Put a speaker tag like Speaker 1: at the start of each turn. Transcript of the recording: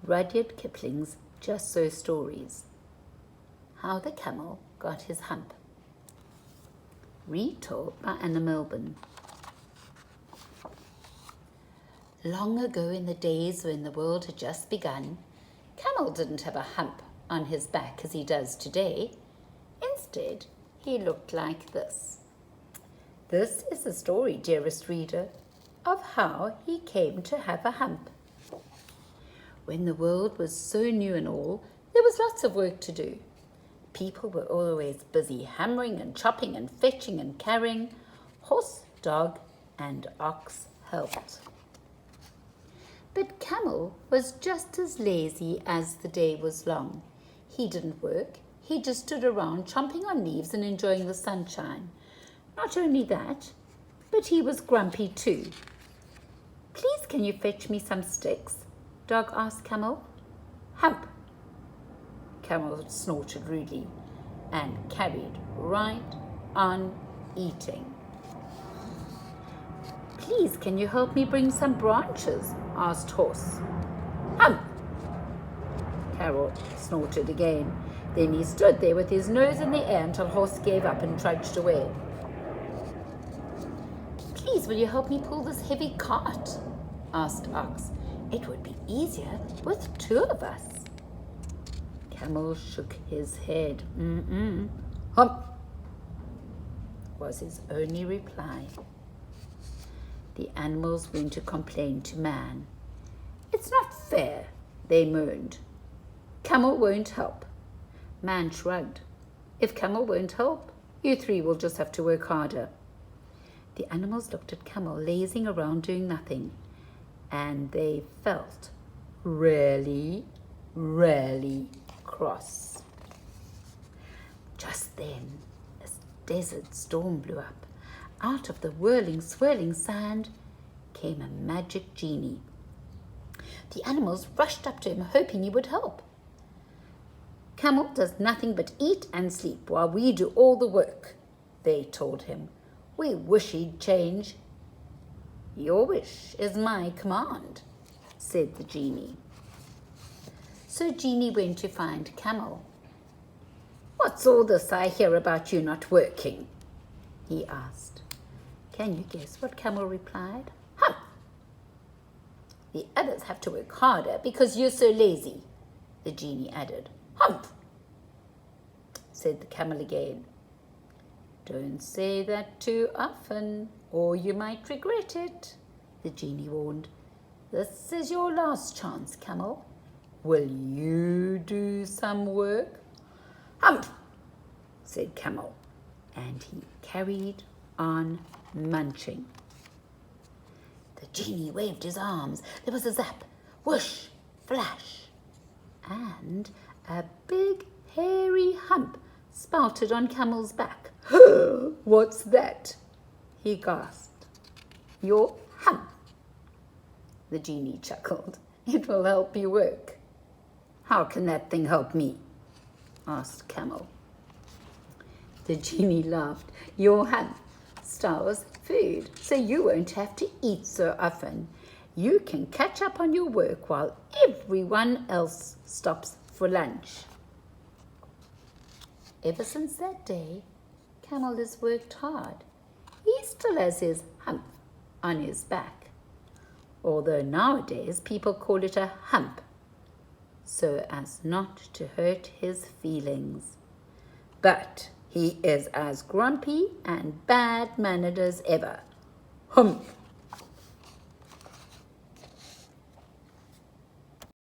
Speaker 1: Rudyard Kipling's Just So Stories. How the Camel Got His Hump. Retold by Anna Melbourne. Long ago in the days when the world had just begun, Camel didn't have a hump on his back as he does today. Instead, he looked like this. This is the story, dearest reader, of how he came to have a hump. When the world was so new and all, there was lots of work to do. People were always busy hammering and chopping and fetching and carrying. Horse, dog, and ox helped. But Camel was just as lazy as the day was long. He didn't work. He just stood around chomping on leaves and enjoying the sunshine. Not only that, but he was grumpy too. "Please, can you fetch me some sticks?" Dog asked Camel. "Hump!" Camel snorted rudely and carried right on eating. "Please, can you help me bring some branches?" asked Horse. "Hump!" Carol snorted again. Then he stood there with his nose in the air until Horse gave up and trudged away. "Please, will you help me pull this heavy cart?" asked Ox. "It would be easier with two of us." Camel shook his head. "Hump!" was his only reply. The animals went to complain to man. "It's not fair," they moaned. "Camel won't help." Man shrugged. "If Camel won't help, you three will just have to work harder." The animals looked at Camel lazing around doing nothing, and they felt really, really cross. Just then, a desert storm blew up. Out of the whirling, swirling sand came a magic genie. The animals rushed up to him, hoping he would help. "Camel does nothing but eat and sleep while we do all the work," they told him. "We wish he'd change." "Your wish is my command," said the genie. So Genie went to find Camel. "What's all this I hear about you not working?" he asked. Can you guess what Camel replied? "Hump!" "The others have to work harder because you're so lazy," the genie added. "Hump!" said the camel again. "Don't say that too often, or you might regret it," the genie warned. "This is your last chance, Camel. Will you do some work?" "Hump!" said Camel, and he carried on munching. The genie waved his arms. There was a zap, whoosh, flash, and a big hairy hump sprouted on Camel's back. "What's that?" he gasped. "Your hump." The genie chuckled. "It will help you work." "How can that thing help me?" asked Camel. The genie laughed. "Your hump stores food, so you won't have to eat so often. You can catch up on your work while everyone else stops for lunch." Ever since that day, Camel has worked hard. He still has his hump on his back, although nowadays people call it a hump, so as not to hurt his feelings. But he is as grumpy and bad-mannered as ever. Hump!